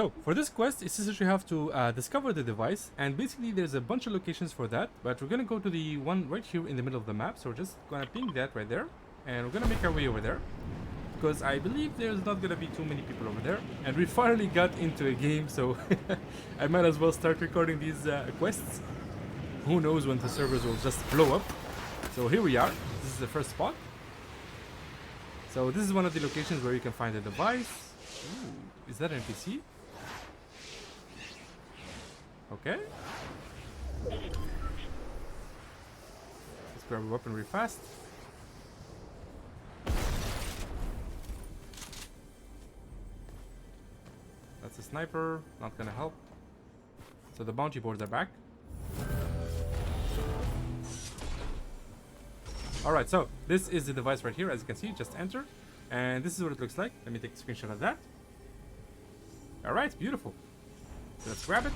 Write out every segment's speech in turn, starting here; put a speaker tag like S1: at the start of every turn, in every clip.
S1: So for this quest, it says that you have to discover the device, and basically there's a bunch of locations for that, but we're gonna go to the one right here in the middle of the map. So we're just gonna ping that right there, and we're gonna make our way over there, because I believe there's not gonna be too many people over there. And we finally got into a game, so I might as well start recording these quests. Who knows when the servers will just blow up. So here we are. This is the first spot. So this is one of the locations where you can find the device. Ooh, is that an NPC? Okay. Let's grab a weapon really fast. That's a sniper, not gonna help. So the bounty boards are back. Alright, so this is the device right here, as you can see, just enter. And this is what it looks like. Let me take a screenshot of that. Alright, beautiful. So let's grab it.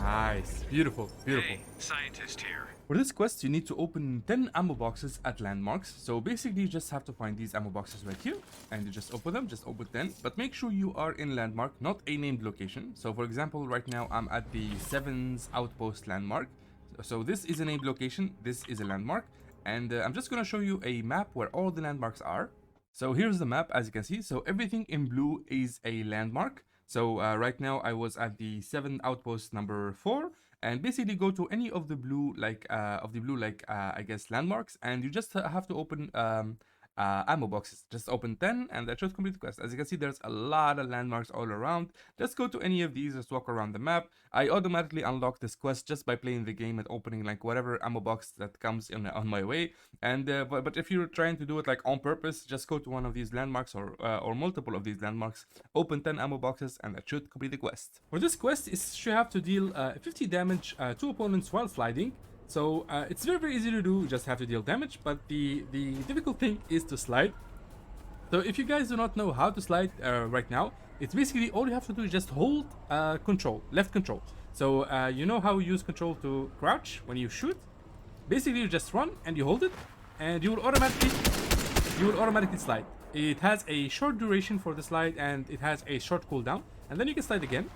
S1: Nice, beautiful, beautiful.
S2: Hey, scientist here.
S1: For this quest, you need to open 10 ammo boxes at landmarks. So basically, you just have to find these ammo boxes right here, and you just open them, just open 10. But make sure you are in landmark, not a named location. So for example, right now I'm at the Seven Outposts landmark. So this is a named location, this is a landmark. And I'm just gonna show you a map where all the landmarks are. So here's the map, as you can see. So everything in blue is a landmark. So right now I was at the 7 Outpost number 4, and basically go to any of the blue I guess landmarks, and you just have to open ammo boxes. Just open 10 and that should complete the quest. As you can see, there's a lot of landmarks all around. Let's go to any of these, just walk around the map. I automatically unlock this quest just by playing the game and opening like whatever ammo box that comes in on my way. And but if you're trying to do it like on purpose, just go to one of these landmarks or multiple of these landmarks, open 10 ammo boxes, and that should complete the quest. For this quest, you have to deal 50 damage to opponents while sliding. So it's very easy to do, you just have to deal damage, but the difficult thing is to slide. So if you guys do not know how to slide right now, it's basically all you have to do is just hold control, left control. So you know how you use control to crouch when you shoot? Basically you just run and you hold it, and you will automatically slide. It has a short duration for the slide, and it has a short cooldown, and then you can slide again.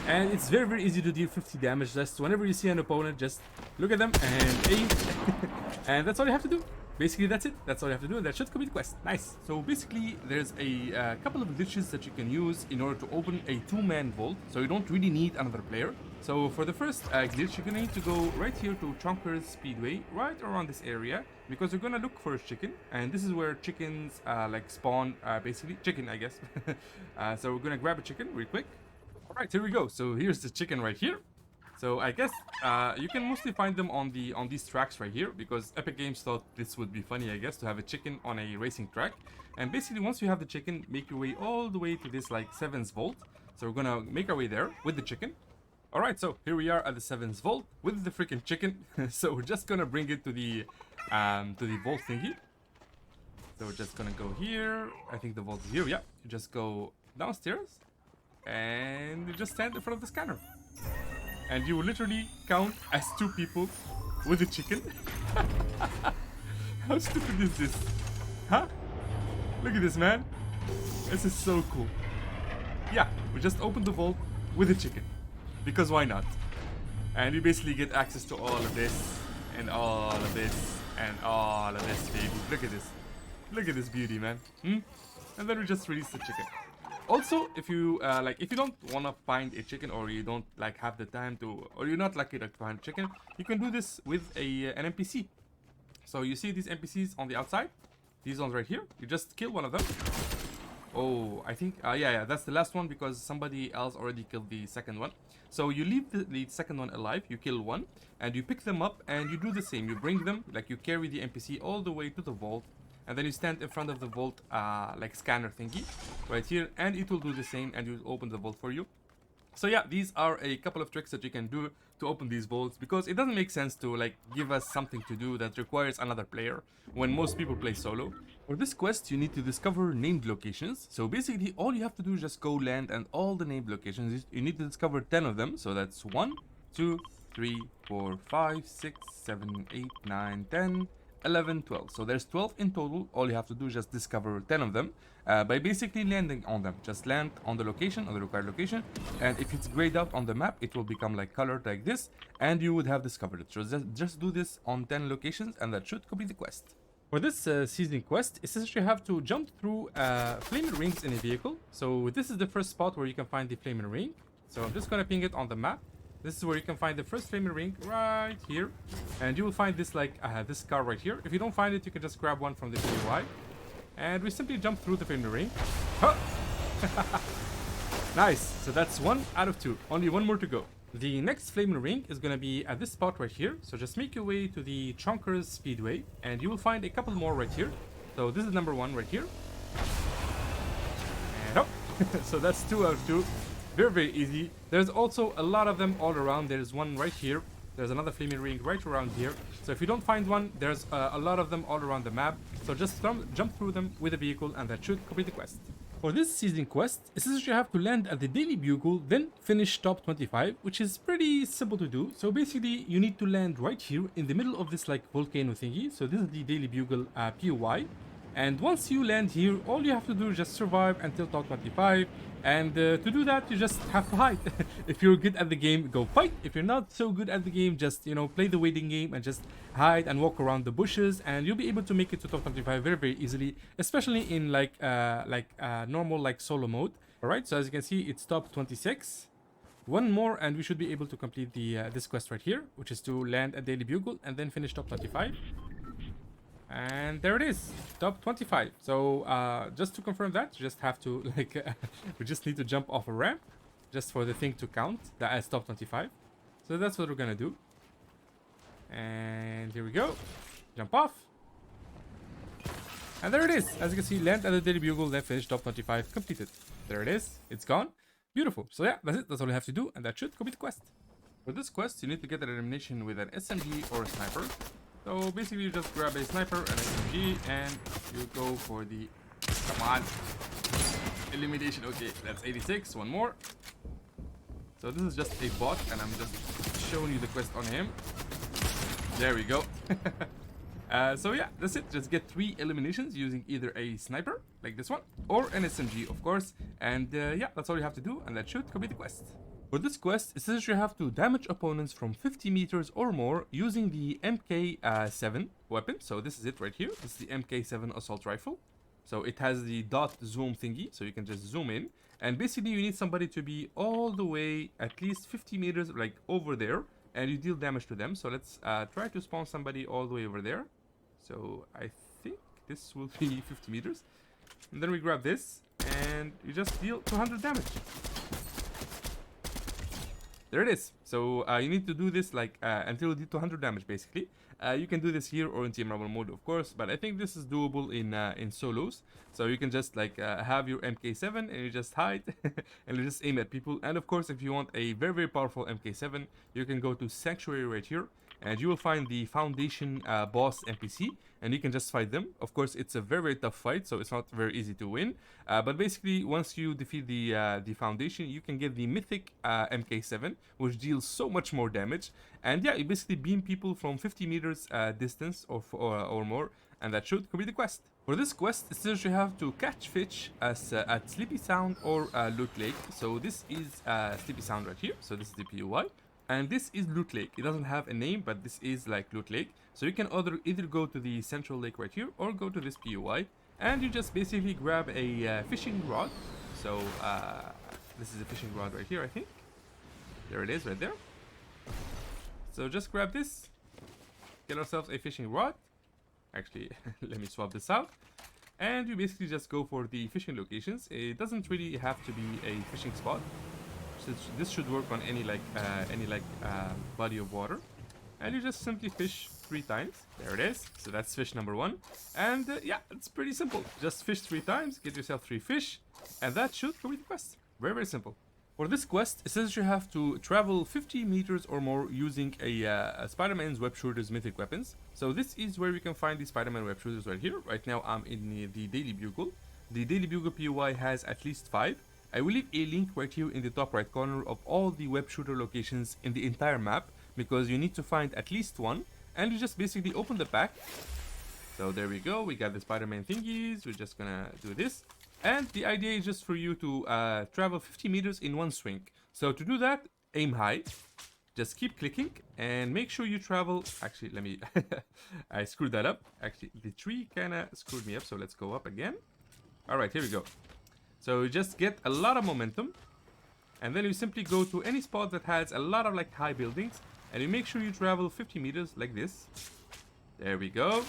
S1: And it's very easy to deal 50 damage. Just whenever you see an opponent, just look at them and aim. And that's all you have to do. Basically, that's it. That's all you have to do, and that should complete the quest. Nice. So basically, there's a couple of glitches that you can use in order to open a 2-man vault. So you don't really need another player. So for the first glitch, you're gonna need to go right here to Chonker's Speedway, right around this area, because you're gonna look for a chicken, and this is where chickens like spawn. Basically, chicken, I guess. So we're gonna grab a chicken real quick. Alright, here we go. So here's the chicken right here. So I guess you can mostly find them on these tracks right here, because Epic Games thought this would be funny, I guess, to have a chicken on a racing track. And basically, once you have the chicken, make your way all the way to this like 7's vault. So we're gonna make our way there with the chicken. Alright, so here we are at the 7's vault with the freaking chicken. So we're just gonna bring it to the vault thingy. So we're just gonna go here. I think the vault is here. Yeah, you just go downstairs. And you just stand in front of the scanner, and you will literally count as 2 people with a chicken. How stupid is this? Huh? Look at this, man. This is so cool. Yeah, we just opened the vault with a chicken, because why not? And you basically get access to all of this and all of this and all of this, baby. Look at this. Look at this beauty, man. And then we just release the chicken. Also, if you if you don't want to find a chicken, or you don't like have the time to, or you're not lucky to find a chicken, you can do this with an NPC. So you see these NPCs on the outside, these ones right here. You just kill one of them. Oh, I think yeah, that's the last one, because somebody else already killed the second one. So you leave the second one alive, you kill one, and you pick them up, and you do the same. You bring them, like you carry the NPC all the way to the vault. And then you stand in front of the vault like scanner thingy right here, and it will do the same, and it will open the vault for you. So yeah, these are a couple of tricks that you can do to open these vaults, because it doesn't make sense to like give us something to do that requires another player when most people play solo. For this quest, you need to discover named locations. So basically, all you have to do is just go land, and all the named locations, you need to discover 10 of them. So that's 1, 2, 3, 4, 5, 6, 7, 8, 9, 10. 11, 12. So there's 12 in total. All you have to do is just discover 10 of them by basically landing on them. Just land on the location, on the required location, and if it's grayed out on the map, it will become like colored like this, and you would have discovered it. So just do this on 10 locations, and that should complete the quest. For this season quest, it says you have to jump through flaming rings in a vehicle. So this is the first spot where you can find the flaming ring. So I'm just gonna ping it on the map. This is where you can find the first flaming ring right here, and you will find this like this car right here. If you don't find it, you can just grab one from the POI, and we simply jump through the flaming ring. Huh. Nice. So that's 1 out of 2. Only one more to go. The next flaming ring is gonna be at this spot right here. So just make your way to the Chonker's Speedway, and you will find a couple more right here. So this is number 1 right here. And up. So that's 2 out of 2. Very, very easy. There's also a lot of them all around. There's one right here. There's another flaming ring right around here. So if you don't find one, there's a lot of them all around the map. So just jump through them with a vehicle, and that should complete the quest. For this season quest, it says you have to land at the Daily Bugle, then finish top 25, which is pretty simple to do. So basically, you need to land right here in the middle of this like volcano thingy. So this is the Daily Bugle POI. And once you land here, all you have to do is just survive until top 25. And to do that, you just have to hide. If you're good at the game, go fight. If you're not so good at the game, just, you know, play the waiting game and just hide and walk around the bushes, and you'll be able to make it to top 25 very, very easily, especially in like normal like solo mode. All right, so as you can see, it's top 26. One more, and we should be able to complete the this quest right here, which is to land at Daily Bugle and then finish top 25. And there it is, top 25. So just to confirm that, you just have to like we just need to jump off a ramp just for the thing to count that as top 25. So that's what we're gonna do. And here we go, jump off, and there it is. As you can see, land at the Daily Bugle, then finish top 25, completed. There it is, it's gone. Beautiful. So yeah, that's it. That's all you have to do, and that should complete the quest. For this quest, you need to get an elimination with an SMG or a sniper. So basically, you just grab a sniper and an SMG, and you go for the, come on, elimination. Okay, that's 86. One more. So this is just a bot, and I'm just showing you the quest on him. There we go. So yeah, that's it. Just get 3 eliminations using either a sniper, like this one, or an SMG, of course. And yeah, that's all you have to do, and that should complete the quest. For this quest, it says you have to damage opponents from 50 meters or more using the MK7 weapon. So this is it right here. This is the MK7 assault rifle. So it has the dot zoom thingy, so you can just zoom in. And basically, you need somebody to be all the way at least 50 meters, like over there, and you deal damage to them. So let's try to spawn somebody all the way over there. So I think this will be 50 meters. And then we grab this, and you just deal 200 damage. There it is. So you need to do this like until you do 200 damage, basically. You can do this here or in team rumble mode, of course, but I think this is doable in solos. So you can just like have your MK7 and you just hide and you just aim at people. And of course, if you want a very, very powerful MK7, you can go to Sanctuary right here, and you will find the Foundation boss NPC, and you can just fight them. Of course, it's a very, very tough fight, so it's not very easy to win. But basically, once you defeat the Foundation, you can get the Mythic MK7, which deals so much more damage. And yeah, you basically beam people from 50 meters distance or more, and that should complete the quest. For this quest, it says you have to catch fish at Sleepy Sound or Loot Lake. So this is Sleepy Sound right here. So this is the POI. And this is Loot Lake. It doesn't have a name, but this is like Loot Lake. So you can either go to the central lake right here or go to this POI. And you just basically grab a fishing rod. So this is a fishing rod right here, I think. There it is, right there. So just grab this. Get ourselves a fishing rod. Actually, let me swap this out. And you basically just go for the fishing locations. It doesn't really have to be a fishing spot. So this should work on any body of water, and you just simply fish 3 times. There it is. So that's fish number 1, and yeah, it's pretty simple. Just fish 3 times, get yourself 3 fish, and that should complete the quest. Very, very simple. For this quest, it says you have to travel 50 meters or more using a Spider-Man's web shooters mythic weapons. So this is where we can find the Spider-Man web shooters right here. Right now I'm in the Daily Bugle. The Daily Bugle POI has at least 5. I will leave a link right here in the top right corner of all the web shooter locations in the entire map, because you need to find at least one, and you just basically open the pack, So there we go. We got the Spider-Man thingies. We're just gonna do this. And the idea is just for you to travel 50 meters in one swing. So to do that, aim high. Just keep clicking and make sure you travel. Actually, let me... I screwed that up. Actually, the tree kind of screwed me up. So let's go up again. All right, here we go. So you just get a lot of momentum. And then you simply go to any spot that has a lot of like high buildings. And you make sure you travel 50 meters like this. There we go.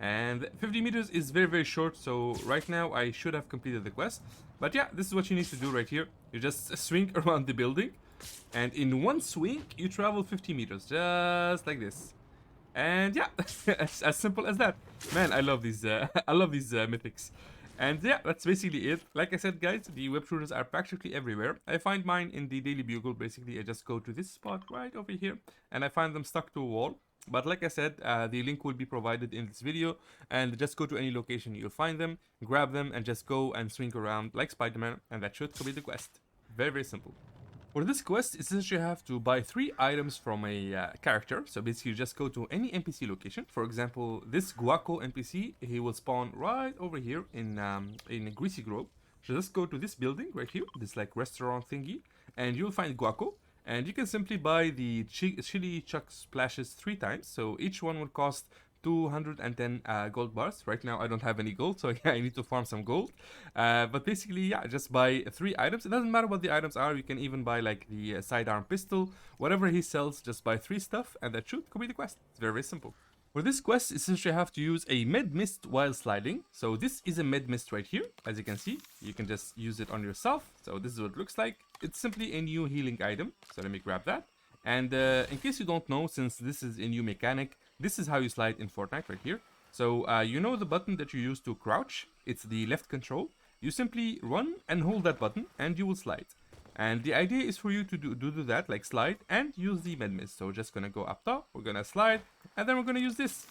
S1: And 50 meters is very, very short. So right now I should have completed the quest. But yeah, this is what you need to do right here. You just swing around the building. And in one swing, you travel 50 meters. Just like this. And yeah, as simple as that. Man, I love these I love these mythics. And yeah, that's basically it. Like I said, guys, the web shooters are practically everywhere. I find mine in the Daily Bugle. Basically, I just go to this spot right over here. And I find them stuck to a wall. But like I said, the link will be provided in this video. And just go to any location you'll find them. Grab them and just go and swing around like Spider-Man. And that should complete the quest. Very, very simple. For this quest, it says you have to buy 3 items from a character. So basically, you just go to any NPC location. For example, this Guaco NPC, he will spawn right over here in a Greasy Grove. So just go to this building right here, this like restaurant thingy, and you'll find Guaco. And you can simply buy the chili chuck splashes 3 times. So each one will cost 210 gold bars. Right now I don't have any gold, so yeah, I need to farm some gold. But basically, yeah, just buy 3 items. It doesn't matter what the items are. You can even buy like the sidearm pistol, whatever he sells. Just buy 3 stuff, and that should complete the quest. It's very, very simple. For this quest, essentially you have to use a med mist while sliding. So this is a med mist right here. As you can see, you can just use it on yourself. So this is what it looks like. It's simply a new healing item. So let me grab that. And in case you don't know, since this is a new mechanic, this is how you slide in Fortnite right here. So you know the button that you use to crouch? It's the left control. You simply run and hold that button and you will slide. And the idea is for you to do that, like slide and use the med mist. So we're just gonna go up top, we're gonna slide, and then we're gonna use this,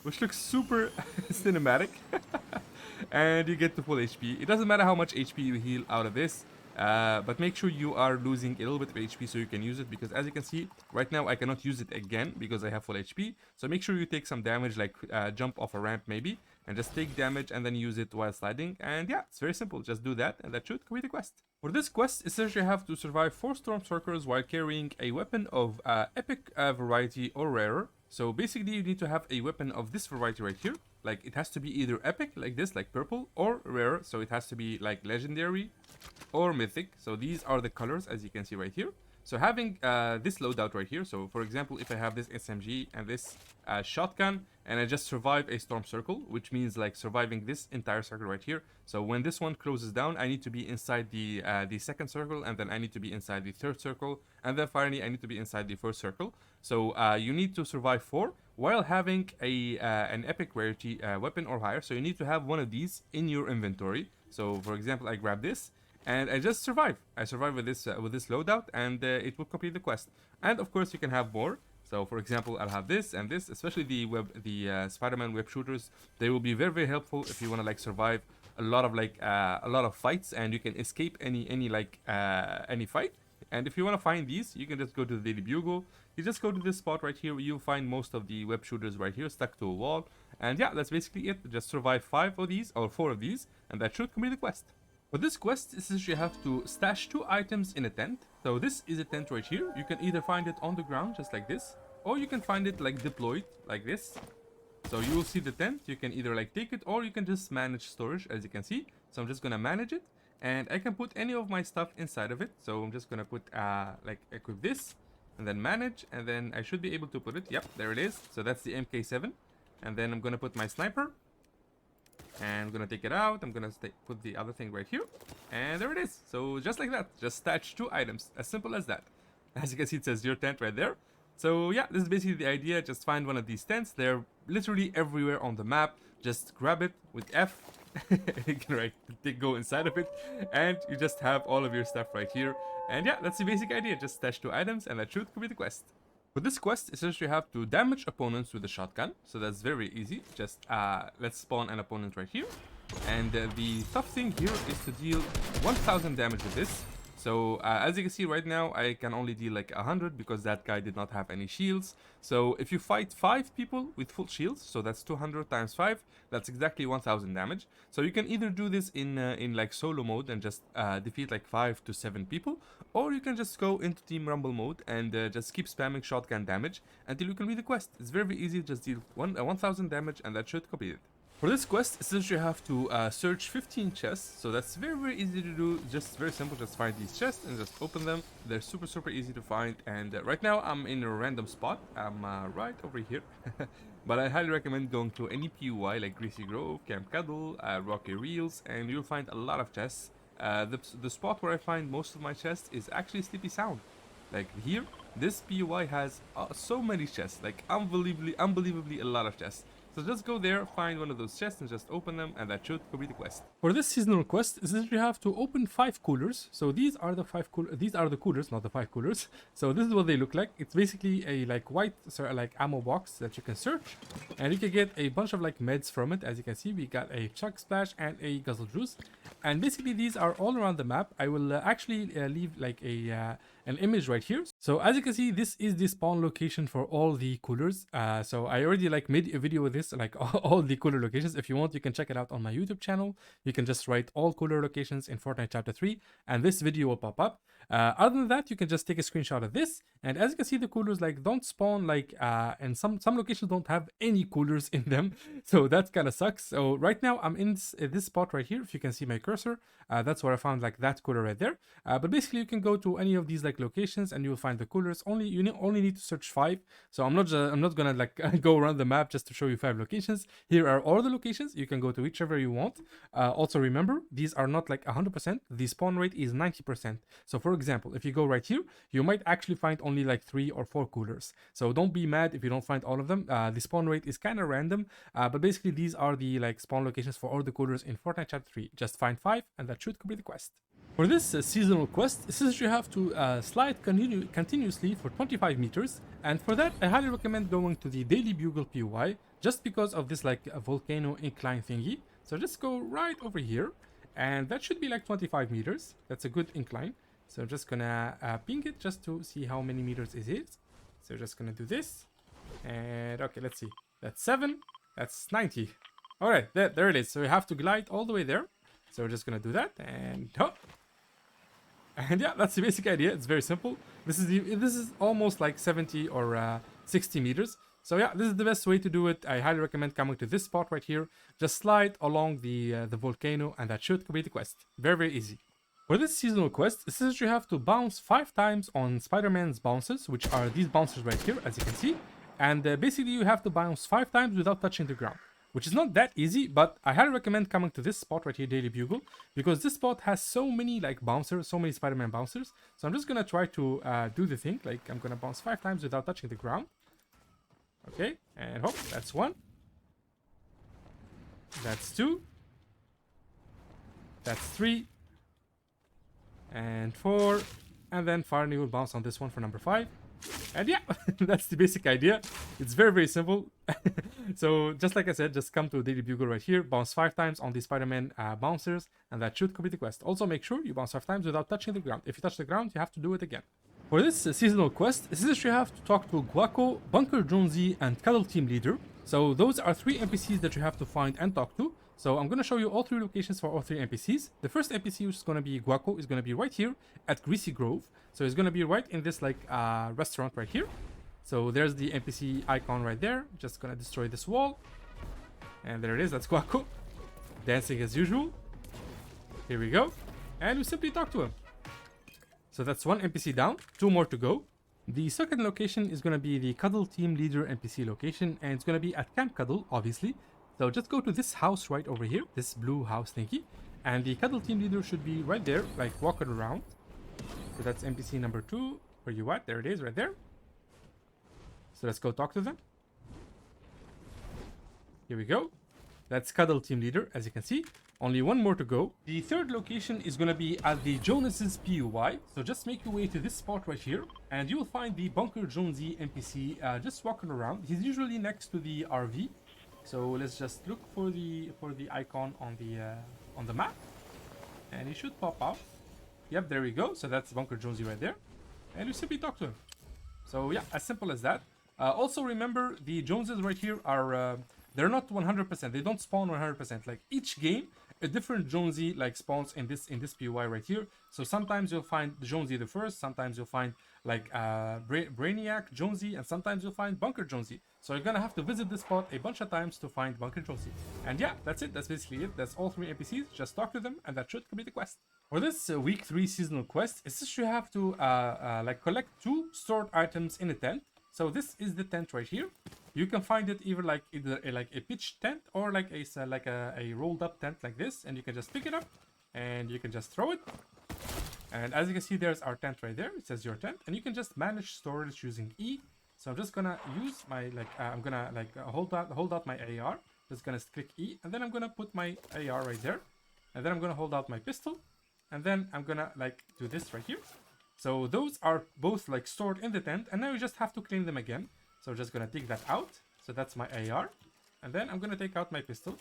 S1: which looks super cinematic. And you get to full HP. It doesn't matter how much HP you heal out of this. But make sure you are losing a little bit of HP so you can use it, because as you can see right now I cannot use it again because I have full HP. So make sure you take some damage, like jump off a ramp maybe, and just take damage and then use it while sliding. And yeah, it's very simple. Just do that and that should complete the quest. For this quest, essentially you have to survive 4 storm circles while carrying a weapon of epic variety or rarer. So basically you need to have a weapon of this variety right here. Like it has to be either epic like this, like purple, or rare. So it has to be like legendary or mythic. So these are the colors as you can see right here. So having this loadout right here, so for example, if I have this SMG and this shotgun, and I just survive a storm circle, which means like surviving this entire circle right here. So when this one closes down, I need to be inside the second circle, and then I need to be inside the third circle, and then finally I need to be inside the first circle. So you need to survive 4 while having an epic rarity weapon or higher. So you need to have one of these in your inventory. So for example, I grab this. And I just survive. I survive with this loadout, and it will complete the quest. And of course, you can have more. So, for example, I'll have this and this. Especially the Spider-Man web shooters. They will be very, very helpful if you want to like survive a lot of fights, and you can escape any fight. And if you want to find these, you can just go to the Daily Bugle. You just go to this spot right here. You'll find most of the web shooters right here stuck to a wall. And yeah, that's basically it. Just survive 5 of these or 4 of these, and that should complete the quest. For this quest, essentially you have to stash 2 items in a tent. So this is a tent right here. You can either find it on the ground, just like this, or you can find it like deployed, like this. So you will see the tent. You can either like take it, or you can just manage storage, as you can see. So I'm just gonna manage it, and I can put any of my stuff inside of it. So I'm just gonna put like equip this, and then manage, and then I should be able to put it. Yep, there it is. So that's the MK7, and then I'm gonna put my sniper. And I'm gonna take it out. I'm gonna put the other thing right here, and there it is. So just like that, just stash 2 items, as simple as that. As you can see, it says your tent right there. So yeah, this is basically the idea. Just find one of these tents. They're literally everywhere on the map. Just grab it with F. You can go inside of it, and you just have all of your stuff right here. And yeah, that's the basic idea. Just stash 2 items, and that should complete the quest. For this quest, essentially you have to damage opponents with a shotgun. So that's very easy. Just let's spawn an opponent right here. And the tough thing here is to deal 1000 damage with this. So as you can see right now, I can only deal like 100 because that guy did not have any shields. So if you fight 5 people with full shields, so that's 200 times 5, that's exactly 1000 damage. So you can either do this in like solo mode and just defeat like 5 to 7 people, or you can just go into Team Rumble mode and just keep spamming shotgun damage until you complete the quest. It's very easy, just deal 1000 damage and that should complete it. For this quest, essentially you have to search 15 chests, so that's very easy to do, just very simple, just find these chests and just open them. They're super easy to find, and right now I'm in a random spot, I'm right over here, but I highly recommend going to any PUI like Greasy Grove, Camp Cuddle, Rocky Reels, and you'll find a lot of chests. The spot where I find most of my chests is actually Sleepy Sound. Like here, this PUI has so many chests, like unbelievably a lot of chests. So just go there, find one of those chests and just open them, and that should complete the quest. For this seasonal quest, is that you have to open 5 coolers. So these are the 5 coolers, not the 5 coolers. So this is what they look like. It's basically a like white like ammo box that you can search, and you can get a bunch of like meds from it. As you can see, we got a Chug Splash and a Guzzle Juice, and basically these are all around the map. I will actually leave like an image right here. So as you can see, this is the spawn location for all the coolers. So I already like made a video with this, like all the cooler locations. If you want, you can check it out on my YouTube channel. You can just write all cooler locations in Fortnite chapter 3 and this video will pop up. Other than that, you can just take a screenshot of this, and as you can see, the coolers like don't spawn like and some locations don't have any coolers in them, so that kind of sucks. So right now I'm in this spot right here. If you can see my cursor, that's where I found like that cooler right there. But basically you can go to any of these like locations and you will find the coolers. You only need to search 5. So I'm not gonna like go around the map just to show you 5 locations. Here are all the locations. You can go to whichever you want. Also remember, these are not like 100%. The spawn rate is 90%. So for example, if you go right here, you might actually find only like 3 or 4 coolers. So don't be mad if you don't find all of them. The spawn rate is kind of random, but basically these are the like spawn locations for all the coolers in Fortnite chapter 3. Just find 5 and that should complete the quest. For this seasonal quest, it says you have to slide continuously for 25 meters, and for that I highly recommend going to the Daily Bugle PUI, just because of this like volcano incline thingy. So just go right over here, and that should be like 25 meters. That's a good incline. So I'm just gonna ping it just to see how many meters it is. So just gonna do this, and okay, let's see. That's 7. That's 90. All right, there it is. So you have to glide all the way there. So we're just gonna do that, and and yeah, that's the basic idea. It's very simple. This is almost like 70 or 60 meters. So yeah, this is the best way to do it. I highly recommend coming to this spot right here. Just slide along the volcano, and that should complete the quest. Very easy. For this seasonal quest, it says you have to bounce 5 times on Spider-Man's bounces, which are these bouncers right here, as you can see. And basically you have to bounce 5 times without touching the ground, which is not that easy, but I highly recommend coming to this spot right here, Daily Bugle, because this spot has so many like bouncers, so many Spider-Man bouncers. So I'm just gonna try to do the thing, like I'm gonna bounce 5 times without touching the ground. Okay, and hope that's 1. That's 2. That's 3. And 4. And then finally we'll bounce on this one for number 5. And yeah, that's the basic idea. It's very simple. So just like I said, just come to Daily Bugle right here, bounce 5 times on the Spider-Man bouncers, and that should complete the quest. Also make sure you bounce 5 times without touching the ground. If you touch the ground, you have to do it again. For this seasonal quest, it says you have to talk to Guaco, Bunker Jonesy, and Cuddle team leader. So those are 3 NPCs that you have to find and talk to. So I'm going to show you all 3 locations for all 3 NPCs. The first NPC, which is going to be Guaco, is going to be right here at Greasy Grove. So it's going to be right in this like restaurant right here. So there's the NPC icon right there. Just going to destroy this wall. And there it is, that's Guaco. Dancing as usual. Here we go. And we simply talk to him. So that's 1 NPC down, 2 more to go. The second location is going to be the Cuddle team leader NPC location, and it's going to be at Camp Cuddle, obviously. So just go to this house right over here, this blue house thingy, and the Cuddle team leader should be right there, like walking around. So that's NPC number 2. Where you at? There it is, right there. So let's go talk to them. Here we go. That's Cuddle team leader, as you can see. Only 1 more to go. The third location is going to be at the Jonas's PUI. So just make your way to this spot right here, and you will find the Bunker Jonesy NPC just walking around. He's usually next to the RV. So let's just look for the icon on the map, and he should pop out. Yep, there we go. So that's Bunker Jonesy right there. And you simply talk to him. So yeah, as simple as that. Also remember, the Joneses right here are, they're not 100%. They don't spawn 100%. Like each game, a different Jonesy like spawns in this POI right here. So sometimes you'll find the Jonesy the first. Sometimes you'll find like Brainiac Jonesy, and sometimes you'll find Bunker Jonesy. So you're gonna have to visit this spot a bunch of times to find Bunker Jonesy. And yeah, that's it. That's basically it. That's all 3 NPCs. Just talk to them, and that should complete the quest. For this week 3 seasonal quest, it's just you have to like collect 2 stored items in a tent. So this is the tent right here. You can find it either like a pitch tent or like a rolled up tent like this, and you can just pick it up and you can just throw it. And as you can see, there's our tent right there. It says your tent, and you can just manage storage using E. So I'm just gonna use my I'm gonna hold out my AR. Just gonna click E, and then I'm gonna put my AR right there, and then I'm gonna hold out my pistol, and then I'm gonna do this right here. So those are both like stored in the tent, and now you just have to clean them again. So just gonna take that out. So that's my AR, and then I'm gonna take out my pistol.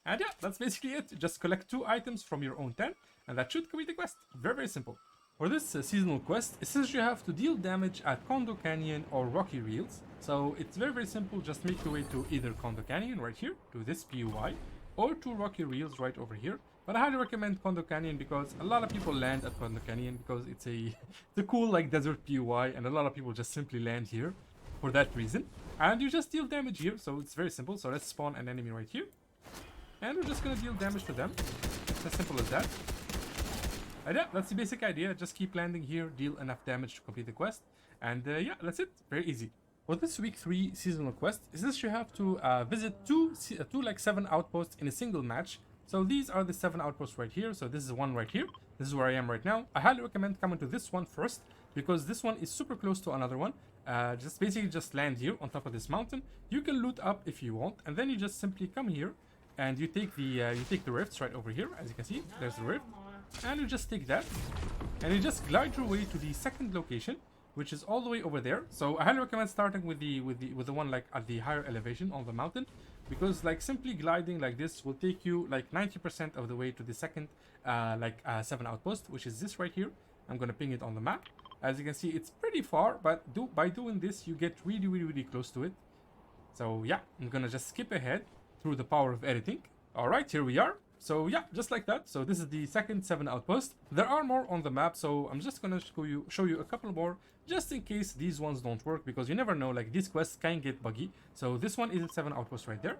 S1: And yeah, that's basically it. Just collect 2 items from your own tent, and that should complete the quest. Very, very simple. For this seasonal quest, it says you have to deal damage at Condo Canyon or Rocky Reels. So it's very, very simple. Just make your way to either Condo Canyon right here, to this POI, or to Rocky Reels right over here. But I highly recommend Condo Canyon because a lot of people land at Condo Canyon because it's a cool like desert POI, and a lot of people just simply land here for that reason. And you just deal damage here, so it's very simple. So let's spawn an enemy right here, and we're just gonna deal damage to them. It's as simple as that. And yeah, that's the basic idea. Just keep landing here, deal enough damage to complete the quest, and yeah, that's it. Very easy. For this week 3 seasonal quest, is this you have to visit two like 7 outposts in a single match. So these are the 7 outposts right here. So this is one right here. This is where I am right now. I highly recommend coming to this one first because this one is super close to another one. Just land here on top of this mountain. You can loot up if you want, and then you just simply come here and you take the rifts right over here. As you can see, there's the rift, and you just take that, and you just glide your way to the second location, which is all the way over there. So I highly recommend starting with the one like at the higher elevation on the mountain, because like simply gliding like this will take you like 90% of the way to the second 7 outpost, which is this right here. I'm gonna ping it on the map. As you can see, it's pretty far, but by doing this you get really, really, really close to it. So yeah, I'm gonna just skip ahead through the power of editing. All right, here we are. So yeah, just like that. So this is the second 7 outpost. There are more on the map, so I'm just gonna show you a couple more, just in case these ones don't work, because you never know, like these quests can get buggy. So this one is a 7 outpost right there.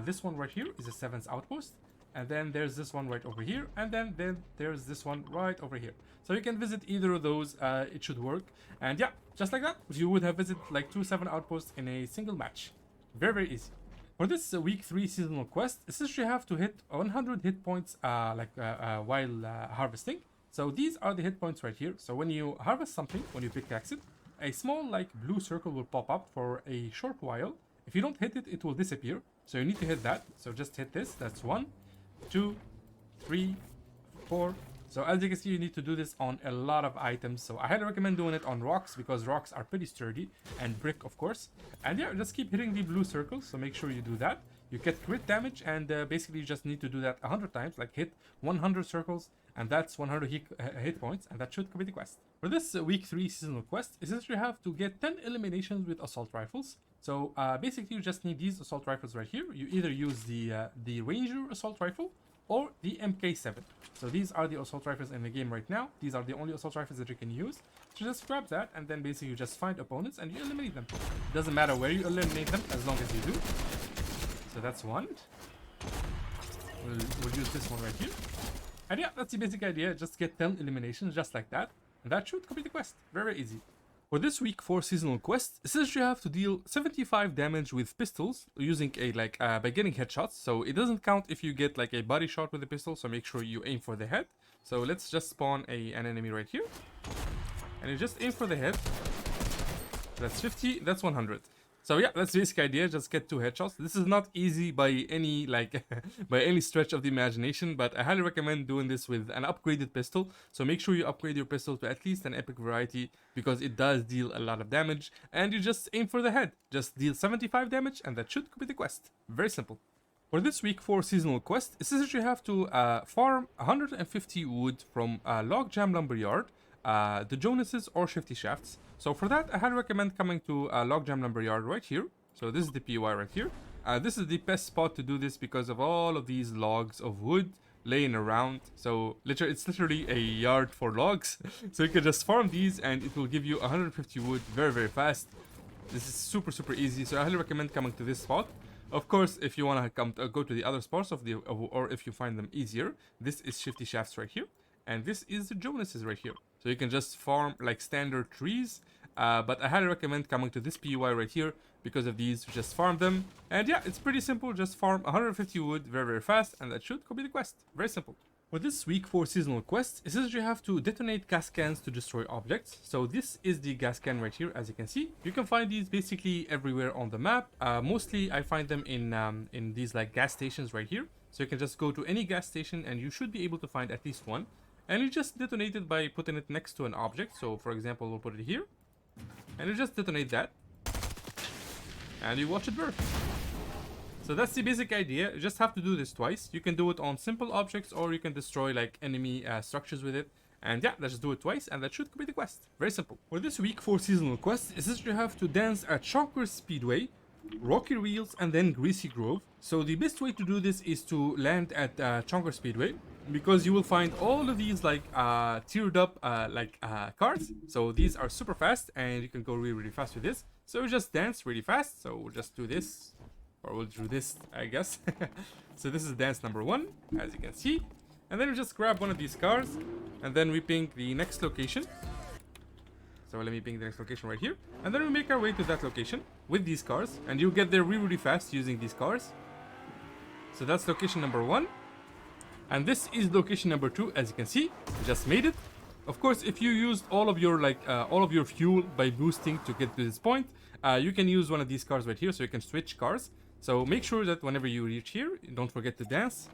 S1: This one right here is a 7th outpost, and then there's this one right over here, and then there's this one right over here. So you can visit either of those. It should work. And yeah, just like that, you would have visited like 2 7 outposts in a single match. Very, very easy. For this week 3 seasonal quest, essentially you have to hit 100 hit points while harvesting. So these are the hit points right here. So when you harvest something, when you pickaxe it, a small like blue circle will pop up for a short while. If you don't hit it, it will disappear. So you need to hit that. So just hit this. That's 1, 2, 3, 4. So as you can see, you need to do this on a lot of items. So I highly recommend doing it on rocks because rocks are pretty sturdy, and brick of course. And yeah, just keep hitting the blue circles. So make sure you do that. You get crit damage, and basically you just need to do that 100 times. Like hit 100 circles, and that's 100 hit points, and that should complete the quest. For this week 3 seasonal quest, essentially you have to get 10 eliminations with assault rifles. So basically you just need these assault rifles right here. You either use the Ranger assault rifle or the MK7. So these are the assault rifles in the game right now. These are the only assault rifles that you can use. So just grab that, and then basically you just find opponents and you eliminate them. Doesn't matter where you eliminate them as long as you do. So that's one. We'll use this one right here. And yeah, that's the basic idea. Just get 10 eliminations just like that, and that should complete the quest. Very, very easy. For this week 4 seasonal quest, essentially you have to deal 75 damage with pistols using by getting headshots. So it doesn't count if you get like a body shot with a pistol, so make sure you aim for the head. So let's just spawn an enemy right here, and you just aim for the head. That's 50, that's 100. So yeah, that's the basic idea. Just get 2 headshots. This is not easy by any by any stretch of the imagination, but I highly recommend doing this with an upgraded pistol. So make sure you upgrade your pistol to at least an epic variety, because it does deal a lot of damage. And you just aim for the head. Just deal 75 damage, and that should complete the quest. Very simple. For this week 4 seasonal quest, it says that you have to farm 150 wood from Logjam Lumberyard, the Jonases or Shifty shafts. So for that, I highly recommend coming to Logjam Lumberyard right here. So this is the POI right here. This is the best spot to do this because of all of these logs of wood laying around. So it's literally a yard for logs. So you can just farm these and it will give you 150 wood very, very fast. This is super, super easy. So I highly recommend coming to this spot. Of course, if you want to come go to the other spots or if you find them easier, this is Shifty shafts right here, and this is the Jonases right here. So you can just farm like standard trees, but I highly recommend coming to this PUI right here because of these. Just farm them, and yeah, it's pretty simple. Just farm 150 wood very, very fast, and that should complete the quest. Very simple. For this week 4 seasonal quest, it says you have to detonate gas cans to destroy objects. So this is the gas can right here, as you can see. You can find these basically everywhere on the map. Mostly I find them in these like gas stations right here. So you can just go to any gas station and you should be able to find at least one. And you just detonate it by putting it next to an object. So for example, we'll put it here. And you just detonate that. And you watch it burn. So that's the basic idea. You just have to do this twice. You can do it on simple objects or you can destroy like enemy structures with it. And yeah, let's just do it twice and that should complete the quest. Very simple. For this week 4 seasonal quest, it says you have to dance at Chonker Speedway, Rocky Reels and then Greasy Grove. So the best way to do this is to land at Chonker Speedway because you will find all of these like tiered up cars. So these are super fast and you can go really, really fast with this. So just dance really fast. So we'll just do this. Or we'll do this, I guess. So this is dance number 1, as you can see. And then we just grab one of these cars. And then we ping the next location. So let me ping the next location right here. And then we make our way to that location with these cars. And you'll get there really, really fast using these cars. So that's location number 1. And this is location number 2, as you can see. We just made it. Of course, if you used all of your fuel by boosting to get to this point, you can use one of these cars right here, so you can switch cars. So make sure that whenever you reach here, don't forget to dance.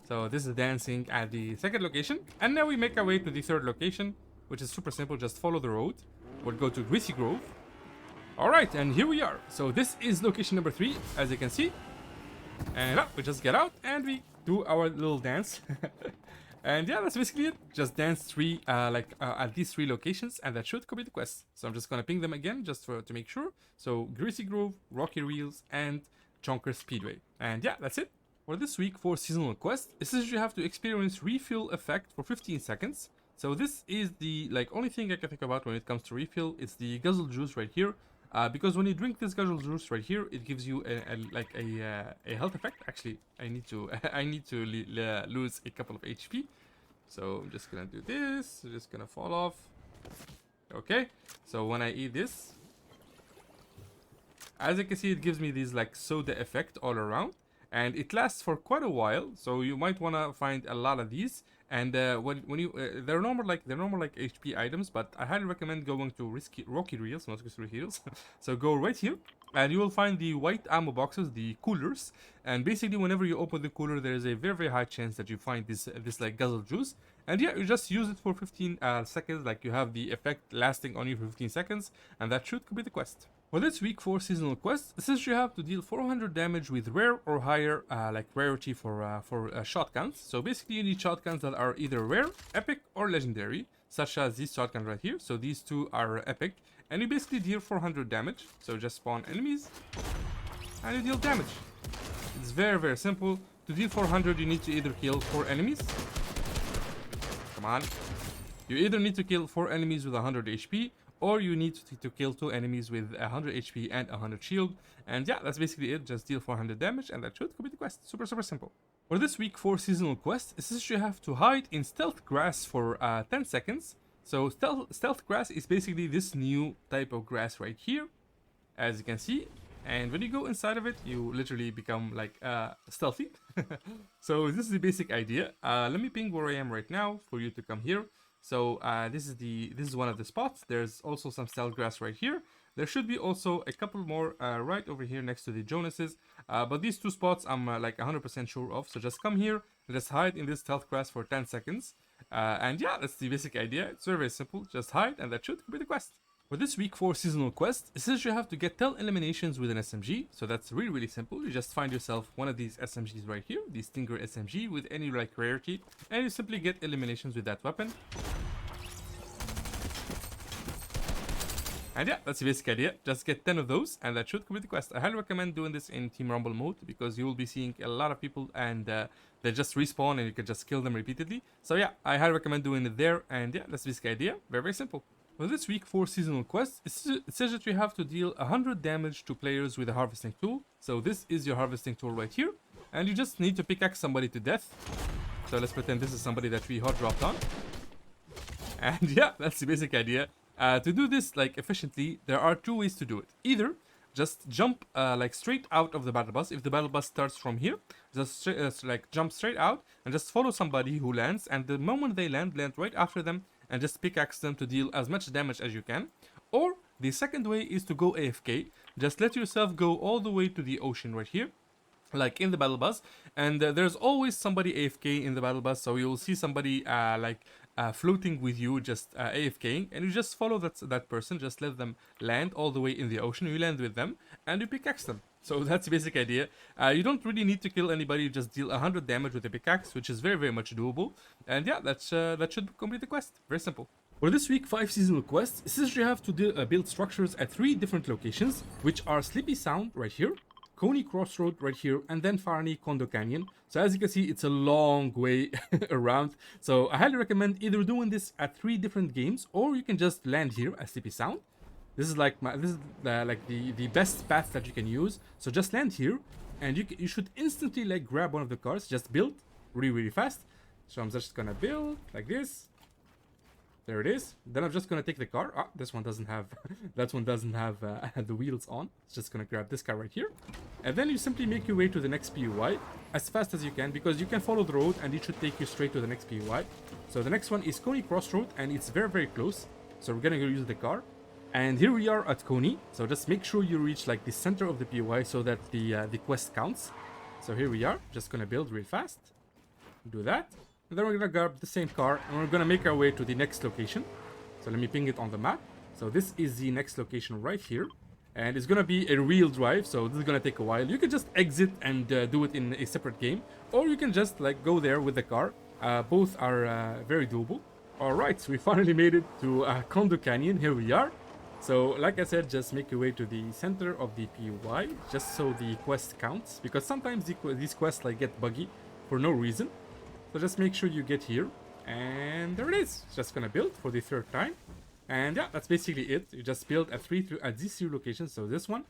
S1: So this is dancing at the second location. And now we make our way to the third location, which is super simple. Just follow the road. We'll go to Greasy Grove. Alright, and here we are. So this is location number 3, as you can see. And we just get out and we do our little dance. And yeah, that's basically it. Just dance at these 3 locations and that should complete the quest. So I'm just gonna ping them again just to make sure. So Greasy Grove, Rocky Reels, and Chonker Speedway. And yeah, that's it. For this week 4 seasonal quest, it says you have to experience refill effect for 15 seconds. So this is the only thing I can think about when it comes to refill. It's the guzzle juice right here. Because when you drink this guzzle juice right here, it gives you a health effect. Actually, I need to lose a couple of HP. So I'm just gonna do this. I'm just gonna fall off. Okay. So when I eat this, as you can see, it gives me this like soda effect all around, and it lasts for quite a while. So you might wanna find a lot of these. And when you they're normal like HP items, but I highly recommend going to Rocky Reels, not Greasy Reels. So go right here, and you will find the white ammo boxes, the coolers. And basically, whenever you open the cooler, there is a very, very high chance that you find this like guzzle juice. And yeah, you just use it for 15 seconds. Like you have the effect lasting on you for 15 seconds, and that should complete the quest. For this week 4 seasonal quest, it says you have to deal 400 damage with rare or higher rarity for shotguns. So basically you need shotguns that are either rare, epic, or legendary, such as these shotguns right here. So these 2 are epic, and you basically deal 400 damage. So just spawn enemies, and you deal damage. It's very, very simple. To deal 400, you need to either kill 4 enemies. Come on. You either need to kill 4 enemies with 100 HP, or you need to kill 2 enemies with 100 HP and 100 shield. And yeah, that's basically it. Just deal 400 damage and that should complete the quest. Super, super simple. For this week 4 seasonal quest, it says you have to hide in stealth grass for 10 seconds. So stealth grass is basically this new type of grass right here, as you can see. And when you go inside of it, you literally become like stealthy. So this is the basic idea. Let me ping where I am right now for you to come here. So this is one of the spots. There's also some stealth grass right here. There should be also a couple more right over here next to the Jonases. But these 2 spots I'm like 100% sure of. So just come here, just hide in this stealth grass for 10 seconds. And yeah, that's the basic idea. It's very, very simple. Just hide and that should complete the quest. For this week 4 seasonal quest, it says you have to get 10 eliminations with an SMG, so that's really simple. You just find yourself one of these SMGs right here, the Stinger SMG with any like rarity, and you simply get eliminations with that weapon. And yeah, that's the basic idea. Just get 10 of those, and that should complete the quest. I highly recommend doing this in Team Rumble mode, because you will be seeing a lot of people, and they just respawn, and you can just kill them repeatedly. So yeah, I highly recommend doing it there, and yeah, that's the basic idea. Very simple. For this week 4 seasonal quest, it says that you have to deal 100 damage to players with a harvesting tool. So this is your harvesting tool right here, and you just need to pickaxe somebody to death. So let's pretend this is somebody that we hot dropped on. And yeah, that's the basic idea. To do this like efficiently, there are 2 ways to do it. Either just jump like straight out of the battle bus. If the battle bus starts from here, just like jump straight out and just follow somebody who lands, and the moment they land right after them, and just pickaxe them to deal as much damage as you can. Or the second way is to go AFK. Just let yourself go all the way to the ocean right here, like in the battle bus, and there's always somebody AFK in the battle bus, so you'll see somebody floating with you, just AFKing, and you just follow that person. Just let them land all the way in the ocean, you land with them, and you pickaxe them. So that's the basic idea. You don't really need to kill anybody, you just deal 100 damage with a pickaxe, which is very much doable. And yeah, that should complete the quest. Very simple. For this week 5 seasonal quest, it says you have to build structures at 3 different locations, which are Sleepy Sound right here, Coney Crossroad right here, and then finally Condo Canyon. So as you can see, it's a long way around. So I highly recommend either doing this at 3 different games, or you can just land here at Sleepy Sound. This is like the best path that you can use. So just land here, and you should instantly like grab one of the cars. Just build really fast. So I'm just gonna build like this. There it is. Then I'm just gonna take the car. Ah, this one doesn't have that one doesn't have the wheels on. It's just gonna grab this car right here, and then you simply make your way to the next PUI as fast as you can, because you can follow the road and it should take you straight to the next PUI. So the next one is Coney Crossroad, and it's very close. So we're gonna go use the car, and here we are at Coney. So just make sure you reach like the center of the PUI so that the quest counts. So here we are. Just gonna build real fast. Do that. And then we're gonna grab the same car, and we're gonna make our way to the next location. So let me ping it on the map. So this is the next location right here, and it's gonna be a real drive, so this is gonna take a while. You can just exit and do it in a separate game, or you can just like go there with the car. Both are very doable. Alright, so we finally made it to Condo Canyon. Here we are. So like I said, just make your way to the center of the PUI, just so the quest counts, because sometimes these quests like get buggy for no reason. So just make sure you get here, and there it is. It's just gonna build for the 3rd time, and yeah, that's basically it. You just build at these 3 locations. So this one,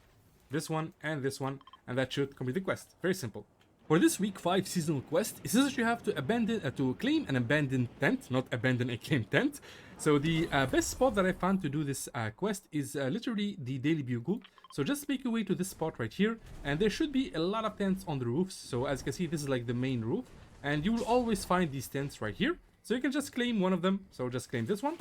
S1: and this one, and that should complete the quest. Very simple. For this week 5 seasonal quest, it says that you have to claim an abandoned tent, not abandon a claim tent. So the best spot that I found to do this quest is literally the Daily Bugle. So just make your way to this spot right here, and there should be a lot of tents on the roofs. So as you can see, this is like the main roof, and you will always find these tents right here. So you can just claim one of them. So just claim this one,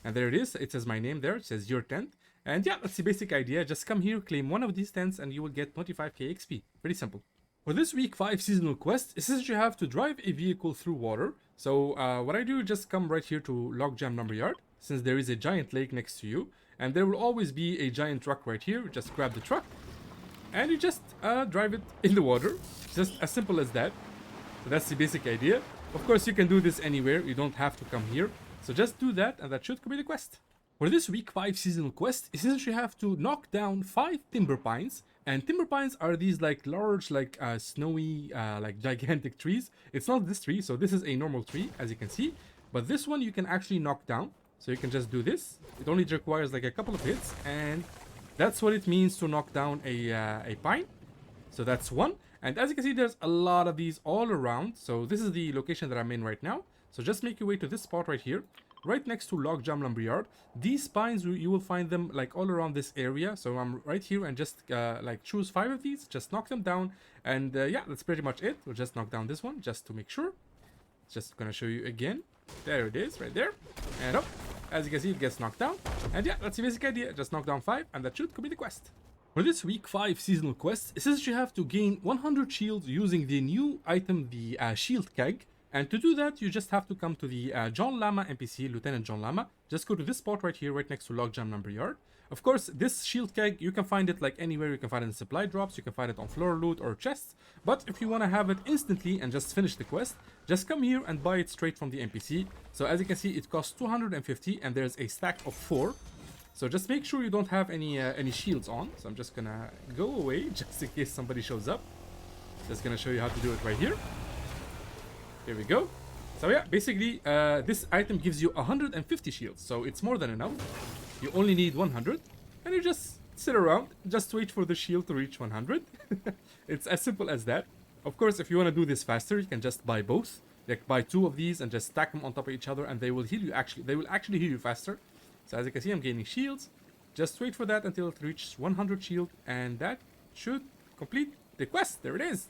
S1: and there it is. It says my name there. It says your tent, and yeah, that's the basic idea. Just come here, claim one of these tents, and you will get 25k XP. Pretty simple. For this week 5 seasonal quest, it says you have to drive a vehicle through water. So what I do is just come right here to Logjam Lumberyard, since there is a giant lake next to you, and there will always be a giant truck right here. Just grab the truck, and you just drive it in the water. Just as simple as that. So that's the basic idea. Of course, you can do this anywhere. You don't have to come here. So just do that, and that should complete the quest. For this week 5 seasonal quest, it says you have to knock down 5 timber pines. And timber pines are these like large, like snowy, like gigantic trees. It's not this tree, so this is a normal tree, as you can see. But this one you can actually knock down. So you can just do this. It only requires like a couple of hits, and that's what it means to knock down a pine. So that's one. And as you can see, there's a lot of these all around. So this is the location that I'm in right now. So just make your way to this spot right here, right next to Logjam Lumberyard. These pines, you will find them like all around this area. So I'm right here, and just like choose 5 of these, just knock them down, and yeah, that's pretty much it. We'll just knock down this one just to make sure. Just gonna show you again. There it is, right there, and up. As you can see, it gets knocked down, and yeah, that's the basic idea. Just knock down 5, and that should complete the quest. For this week 5 seasonal quest, it says you have to gain 100 shields using the new item, the Shield Keg. And to do that, you just have to come to the John Lama NPC, Lieutenant John Lama. Just go to this spot right here, right next to Logjam Lumberyard. Of course, this shield keg, you can find it like anywhere. You can find it in supply drops, you can find it on floor loot or chests. But if you want to have it instantly and just finish the quest, just come here and buy it straight from the NPC. So as you can see, it costs 250 and there's a stack of 4. So just make sure you don't have any shields on. So I'm just gonna go away just in case somebody shows up. Just gonna show you how to do it right here. Here we go. So yeah, basically this item gives you 150 shields. So it's more than enough. You only need 100 and you just sit around, just wait for the shield to reach 100. It's as simple as that. Of course, if you want to do this faster, you can just buy both. Like buy 2 of these and just stack them on top of each other and they will heal you they will actually heal you faster. So as you can see, I'm gaining shields. Just wait for that until it reaches 100 shield and that should complete the quest. There it is.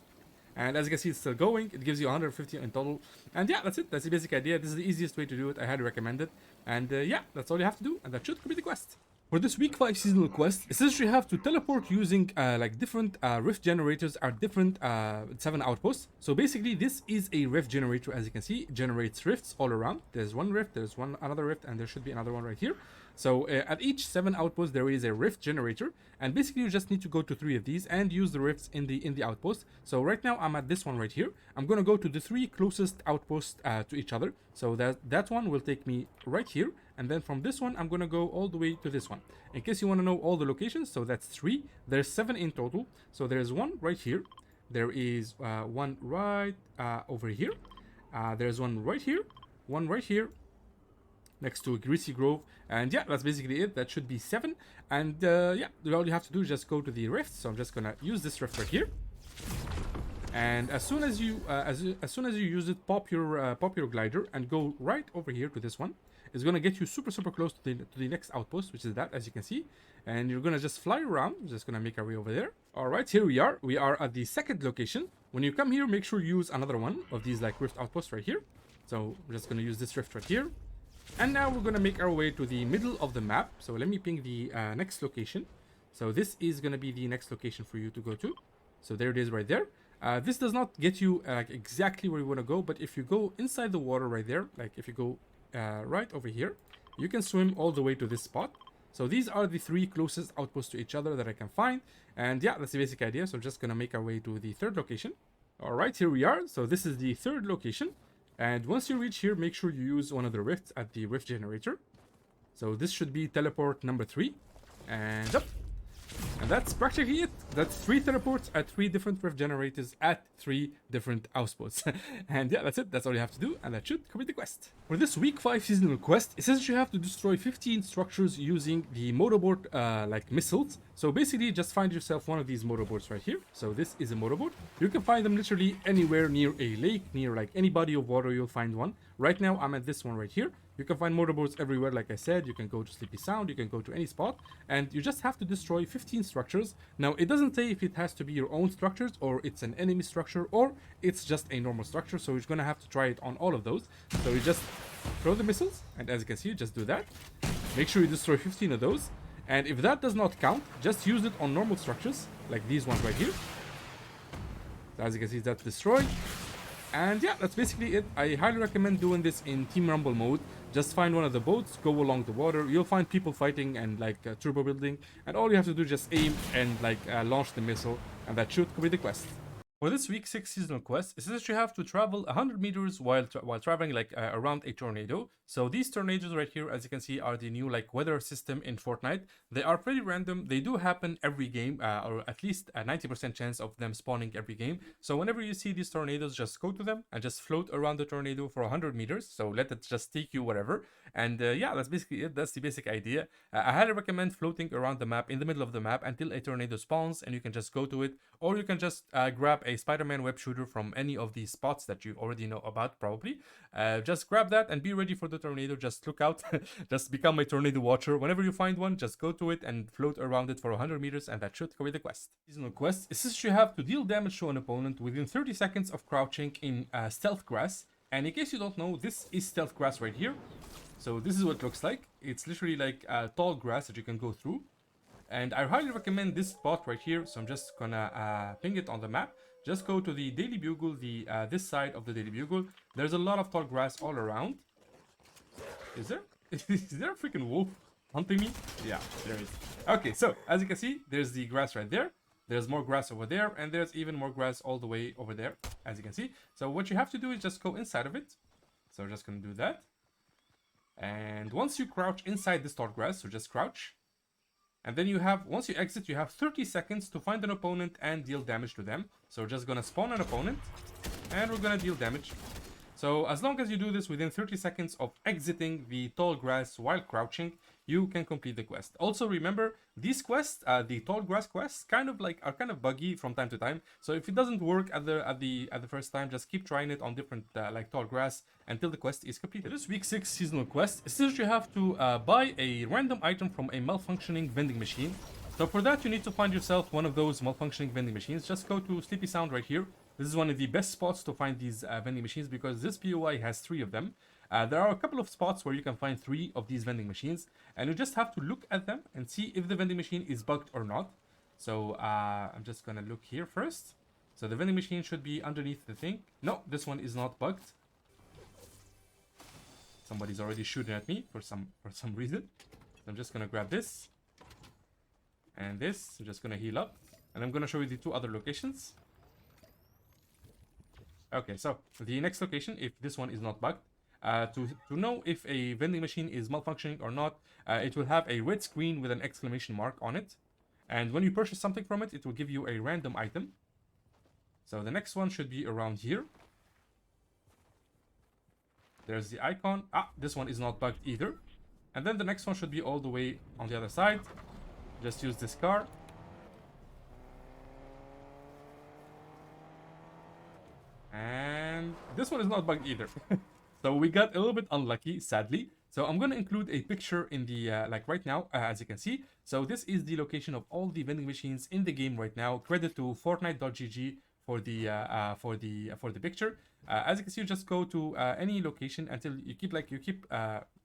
S1: And as you can see, it's still going. It gives you 150 in total. And yeah, that's it. That's the basic idea. This is the easiest way to do it. I highly recommend it. And yeah, that's all you have to do. And that should complete the quest. For this week 5 seasonal quest, essentially you have to teleport using like different rift generators at different 7 outposts. So basically this is a rift generator. As you can see, it generates rifts all around. There's one rift, there's another rift, and there should be another one right here. So at each 7 outposts there is a rift generator, and basically you just need to go to 3 of these and use the rifts in the outpost. So right now I'm at this one right here. I'm gonna go to the 3 closest outposts to each other. So that one will take me right here, and then from this one I'm gonna go all the way to this one. In case you want to know all the locations, so that's 3. There's 7 in total. So there's one right here. There is one right over here. There's one right here. One right here, next to Greasy Grove, and yeah, that's basically it. That should be 7. And yeah, all you have to do is just go to the rift. So I'm just gonna use this rift right here, and as soon as you use it, pop your glider and go right over here to this one. It's gonna get you super close to the next outpost, which is that, as you can see, and you're gonna just fly around. Just gonna make our way over there. All right, here we are. We are at the 2nd location. When you come here, make sure you use another one of these like rift outposts right here. So I'm just gonna use this rift right here. And now we're gonna make our way to the middle of the map. So let me ping the next location. So this is gonna be the next location for you to go to. So there it is right there. This does not get you exactly where you want to go, but if you go inside the water right there, like if you go right over here, you can swim all the way to this spot. So these are the 3 closest outposts to each other that I can find. And yeah, that's the basic idea. So I'm just gonna make our way to the 3rd location. All right, here we are. So this is the 3rd location. And once you reach here, make sure you use one of the rifts at the rift generator. So this should be teleport number 3. And up. And that's practically it. That's 3 teleports at 3 different rift generators at 3 different outposts. And yeah, that's it. That's all you have to do, and that should complete the quest. For this week 5 seasonal quest, it says you have to destroy 15 structures using the motorboat like missiles. So basically, just find yourself one of these motorboats right here. So this is a motorboat. You can find them literally anywhere near a lake, near like any body of water, you'll find one. Right now, I'm at this one right here. You can find motorboats everywhere, like I said. You can go to Sleepy Sound, you can go to any spot, and you just have to destroy 15 structures. Now, it doesn't say if it has to be your own structures, or it's an enemy structure, or it's just a normal structure, so you're gonna have to try it on all of those. So you just throw the missiles, and as you can see, you just do that. Make sure you destroy 15 of those, and if that does not count, just use it on normal structures, like these ones right here. So as you can see, that's destroyed. And yeah, that's basically it. I highly recommend doing this in Team Rumble mode. Just find one of the boats, go along the water. You'll find people fighting and like turbo building, and all you have to do is just aim and like launch the missile, and that should complete the quest. For this week 6 seasonal quest, it says you have to travel 100 meters while traveling like around a tornado. So these tornadoes right here, as you can see, are the new like weather system in Fortnite. They are pretty random. They do happen every game, or at least a 90% chance of them spawning every game. So whenever you see these tornadoes, just go to them and just float around the tornado for 100 meters. So let it just take you whatever. And yeah, that's basically it. That's the basic idea. I highly recommend floating around the map in the middle of the map until a tornado spawns, and you can just go to it, or you can just grab a Spider-Man web shooter from any of these spots that you already know about probably. Just grab that and be ready for the tornado. Just look out. Just become a tornado watcher. Whenever you find one, just go to it and float around it for 100 meters, and that should complete the quest. Seasonal quest. It says you have to deal damage to an opponent within 30 seconds of crouching in stealth grass. And in case you don't know, this is stealth grass right here. So this is what it looks like. It's literally like tall grass that you can go through. And I highly recommend this spot right here. So I'm just gonna ping it on the map. just go to the Daily Bugle, this side of the Daily Bugle. There's a lot of tall grass all around. Is there? Is there a freaking wolf hunting me? Yeah, there is. Okay, so as you can see, there's the grass right there. There's more grass over there, and there's even more grass all the way over there, as you can see. So what you have to do is just go inside of it. So we're just gonna do that. And once you crouch inside this tall grass, so just crouch. And then you have, once you exit, you have 30 seconds to find an opponent and deal damage to them. So we're just gonna spawn an opponent, and we're gonna deal damage. So as long as you do this within 30 seconds of exiting the tall grass while crouching, you can complete the quest. Also remember, these quests, the tall grass quests, are kind of buggy from time to time. So if it doesn't work at the first time, just keep trying it on different like tall grass until the quest is completed. This week 6 seasonal quest is that you have to buy a random item from a malfunctioning vending machine. So for that, you need to find yourself one of those malfunctioning vending machines. Just go to Sleepy Sound right here. This is one of the best spots to find these vending machines because this POI has 3 of them. There are a couple of spots where you can find 3 of these vending machines, and you just have to look at them and see if the vending machine is bugged or not. So I'm just gonna look here first. So the vending machine should be underneath the thing. No, this one is not bugged. Somebody's already shooting at me for some reason. So I'm just gonna grab this and this. I'm just gonna heal up, and I'm gonna show you the 2 other locations. Okay, so the next location, if this one is not bugged, to know if a vending machine is malfunctioning or not, it will have a red screen with an exclamation mark on it. And when you purchase something from it, it will give you a random item. So the next one should be around here. There's the icon. Ah, this one is not bugged either. And then the next one should be all the way on the other side. Just use this car. And this one is not bugged either. So we got a little bit unlucky, sadly. So I'm going to include a picture in the, like right now, as you can see. So this is the location of all the vending machines in the game right now. Credit to Fortnite.gg for the picture. As you can see, you just go to any location until you keep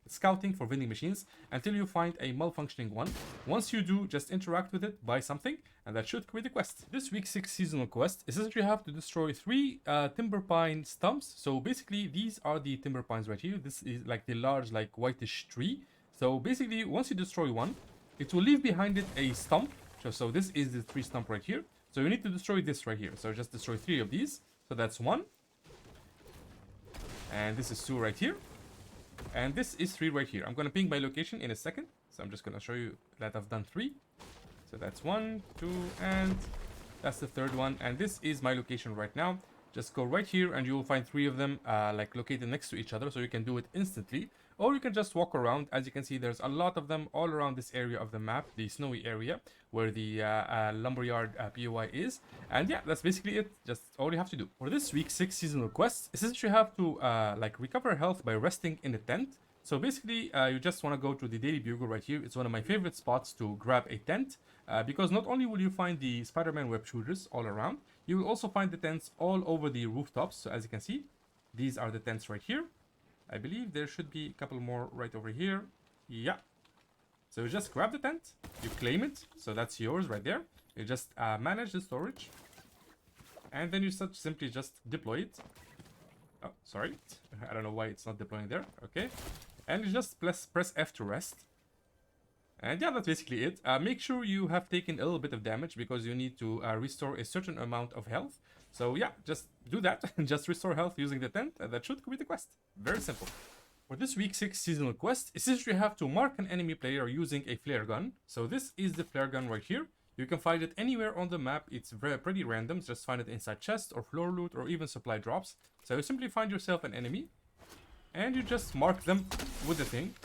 S1: scouting for vending machines until you find a malfunctioning one. Once you do, just interact with it, buy something, and that should complete the quest. This week 6 seasonal quest is that you have to destroy 3 timber pine stumps. So basically, these are the timber pines right here. This is like the large, like whitish tree. So basically, once you destroy one, it will leave behind it a stump. So this is the 3 stump right here. So you need to destroy this right here. So just destroy 3 of these. So that's 1. And this is 2 right here. And this is 3 right here. I'm going to ping my location in a second. So I'm just going to show you that I've done 3. So that's 1, 2, and that's the 3rd one. And this is my location right now. Just go right here and you will find 3 of them like located next to each other. So you can do it instantly. Or you can just walk around. As you can see, there's a lot of them all around this area of the map, the snowy area where the Lumberyard POI is. And yeah, that's basically it. Just all you have to do. For this week 6 seasonal quest, is that you have to like recover health by resting in a tent. So basically, you just want to go to the Daily Bugle right here. It's one of my favorite spots to grab a tent. Because not only will you find the Spider-Man web shooters all around, you will also find the tents all over the rooftops. So as you can see, these are the tents right here. I believe there should be a couple more right over here. Yeah. So you just grab the tent, you claim it, so that's yours right there. You just manage the storage, and then you simply just deploy it. Oh, sorry. I don't know why it's not deploying there. Okay. And you just press F to rest. And yeah, that's basically it. Make sure you have taken a little bit of damage because you need to restore a certain amount of health. So yeah, just do that and just restore health using the tent, and that should complete the quest. Very simple. For this week 6 seasonal quest, essentially you have to mark an enemy player using a flare gun. So this is the flare gun right here. You can find it anywhere on the map. It's pretty random. Just find it inside chests or floor loot or even supply drops. So you simply find yourself an enemy and you just mark them with the thing.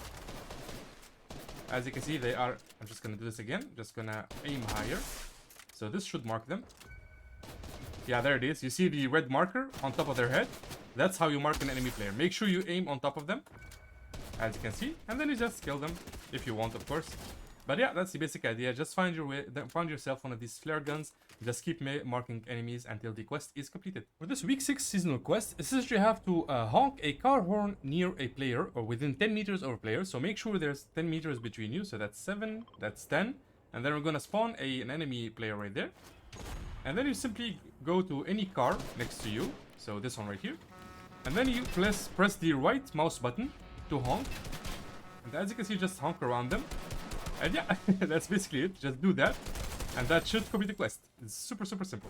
S1: As you can see, they are... I'm just going to do this again. Just going to aim higher. So this should mark them. Yeah, there it is. You see the red marker on top of their head? That's how you mark an enemy player. Make sure you aim on top of them, as you can see, and then you just kill them if you want, of course. But yeah, that's the basic idea. Just find yourself one of these flare guns. Just keep marking enemies until the quest is completed. For this week 6 seasonal quest, essentially you have to honk a car horn near a player or within 10 meters of a player. So make sure there's 10 meters between you. So that's 7, that's 10. And then we're going to spawn an enemy player right there. And then you simply go to any car next to you. So this one right here. And then you press the right mouse button to honk. And as you can see, just honk around them. And yeah, that's basically it. Just do that. And that should complete the quest. It's super, super simple.